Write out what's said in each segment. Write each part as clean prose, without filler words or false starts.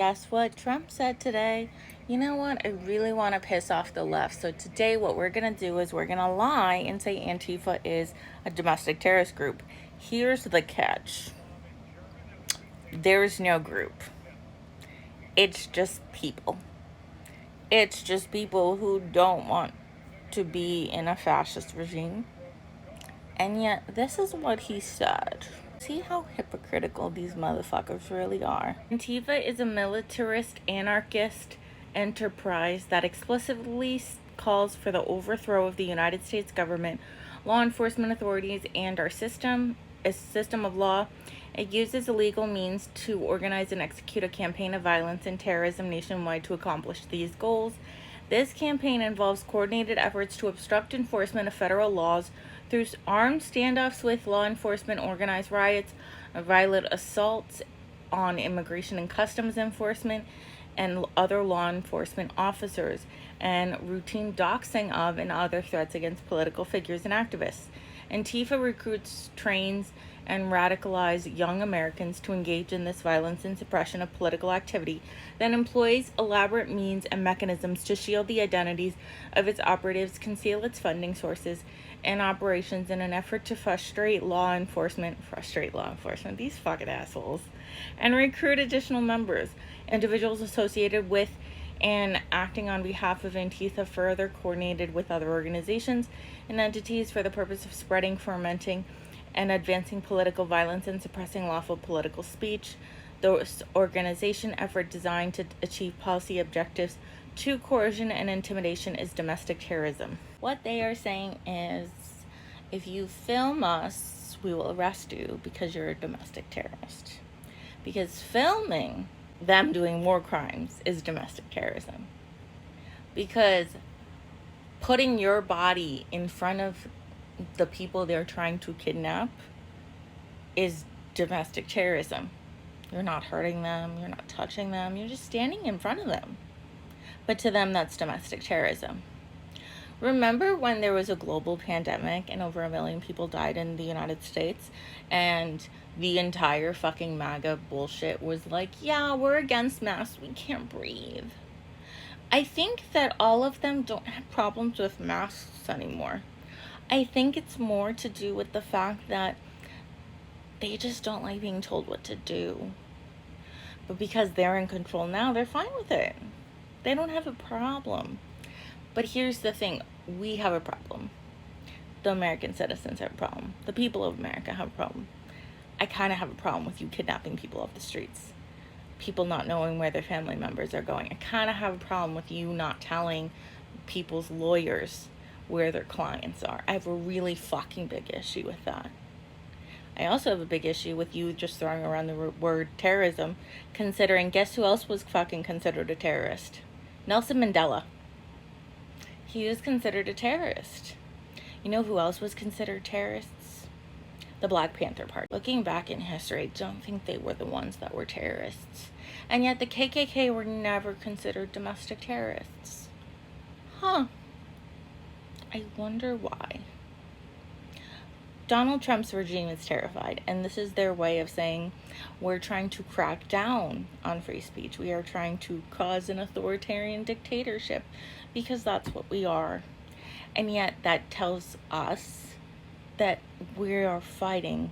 Guess what Trump said today? You know what? I really want to piss off the left. So today what we're going to do is we're going to lie and say Antifa is a domestic terrorist group. Here's the catch. There's no group. It's just people. It's just people who don't want to be in a fascist regime. And yet, this is what he said. See how hypocritical these motherfuckers really are. Antifa is a militarist, anarchist enterprise that explicitly calls for the overthrow of the United States government, law enforcement authorities, and our system, a system of law. It uses illegal means to organize and execute a campaign of violence and terrorism nationwide to accomplish these goals. This campaign involves coordinated efforts to obstruct enforcement of federal laws through armed standoffs with law enforcement, organized riots, violent assaults on immigration and customs enforcement and other law enforcement officers, and routine doxing of and other threats against political figures and activists. Antifa recruits, trains, and radicalizes young Americans to engage in this violence and suppression of political activity, then employs elaborate means and mechanisms to shield the identities of its operatives, conceal its funding sources and operations in an effort to frustrate law enforcement, these fucking assholes, and recruit additional members, individuals associated with and acting on behalf of Antifa, further coordinated with other organizations and entities for the purpose of spreading, fomenting, and advancing political violence and suppressing lawful political speech. This organization effort designed to achieve policy objectives to coercion and intimidation is domestic terrorism. What they are saying is, if you film us, we will arrest you because you're a domestic terrorist. Because filming them doing war crimes is domestic terrorism. Because putting your body in front of the people they're trying to kidnap is domestic terrorism. You're not hurting them, you're not touching them, you're just standing in front of them. But to them, that's domestic terrorism. Remember when there was a global pandemic and over 1 million people died in the United States, and the entire fucking MAGA bullshit was like, yeah, we're against masks, we can't breathe. I think that all of them don't have problems with masks anymore. I think it's more to do with the fact that they just don't like being told what to do. But because they're in control now, they're fine with it. They don't have a problem. But here's the thing, we have a problem. The American citizens have a problem. The people of America have a problem. I kind of have a problem with you kidnapping people off the streets. People not knowing where their family members are going. I kind of have a problem with you not telling people's lawyers where their clients are. I have a really fucking big issue with that. I also have a big issue with you just throwing around the word terrorism, considering, guess who else was fucking considered a terrorist? Nelson Mandela. He was considered a terrorist. You know who else was considered terrorists? The Black Panther Party. Looking back in history, I don't think they were the ones that were terrorists. And yet the KKK were never considered domestic terrorists. Huh. I wonder why. Donald Trump's regime is terrified, and this is their way of saying, we're trying to crack down on free speech. We are trying to cause an authoritarian dictatorship, because that's what we are. And yet that tells us that we are fighting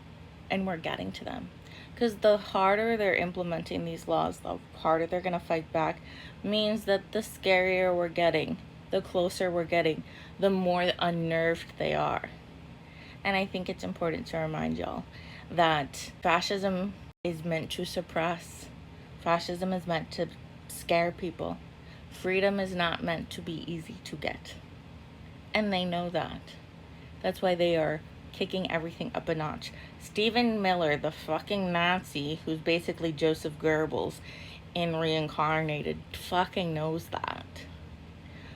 and we're getting to them. Because the harder they're implementing these laws, the harder they're going to fight back, means that the scarier we're getting, the closer we're getting, the more unnerved they are. And I think it's important to remind y'all that fascism is meant to suppress. Fascism is meant to scare people. Freedom is not meant to be easy to get. And they know that. That's why they are kicking everything up a notch. Stephen Miller, the fucking Nazi, who's basically Joseph Goebbels in reincarnated, fucking knows that.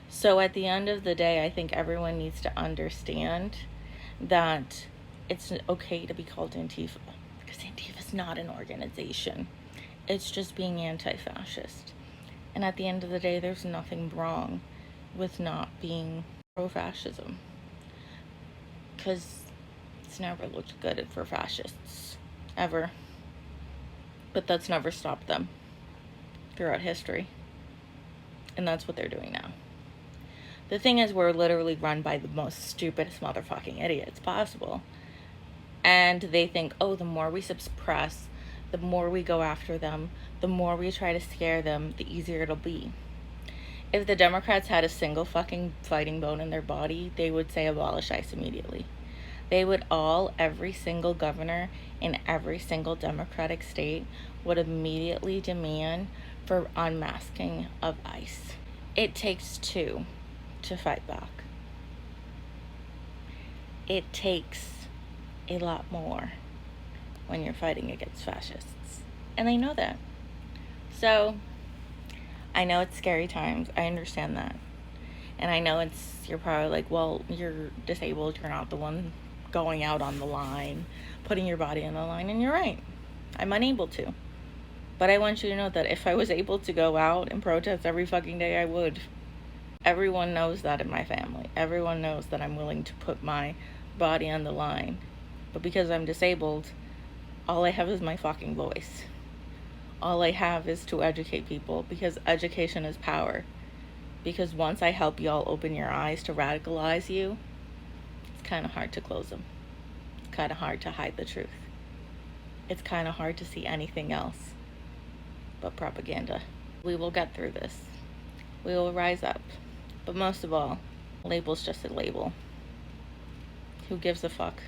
So at the end of the day, I think everyone needs to understand that it's okay to be called Antifa, because Antifa is not an organization. It's just being anti-fascist. And at the end of the day, there's nothing wrong with not being pro-fascism, because it's never looked good for fascists, ever. But that's never stopped them. throughout history. And that's what they're doing now. The thing is, we're literally run by the most stupidest motherfucking idiots possible. And they think, oh, the more we suppress, the more we go after them, the more we try to scare them, the easier it'll be. If the Democrats had a single fucking fighting bone in their body, they would say abolish ICE immediately. They would every single governor in every single Democratic state would immediately demand for unmasking of ICE. It takes two to fight back. It takes a lot more when you're fighting against fascists. And they know that. So, I know it's scary times. I understand that. And I know you're probably like, well, you're disabled. You're not the one going out on the line, putting your body on the line. And you're right. I'm unable to. But I want you to know that if I was able to go out and protest every fucking day, I would. Everyone knows that in my family. Everyone knows that I'm willing to put my body on the line. But because I'm disabled, all I have is my fucking voice. All I have is to educate people, because education is power. Because once I help y'all open your eyes to radicalize you, it's kind of hard to close them. It's kind of hard to hide the truth. It's kind of hard to see anything else but propaganda. We will get through this. We will rise up. But most of all, label's just a label. Who gives a fuck?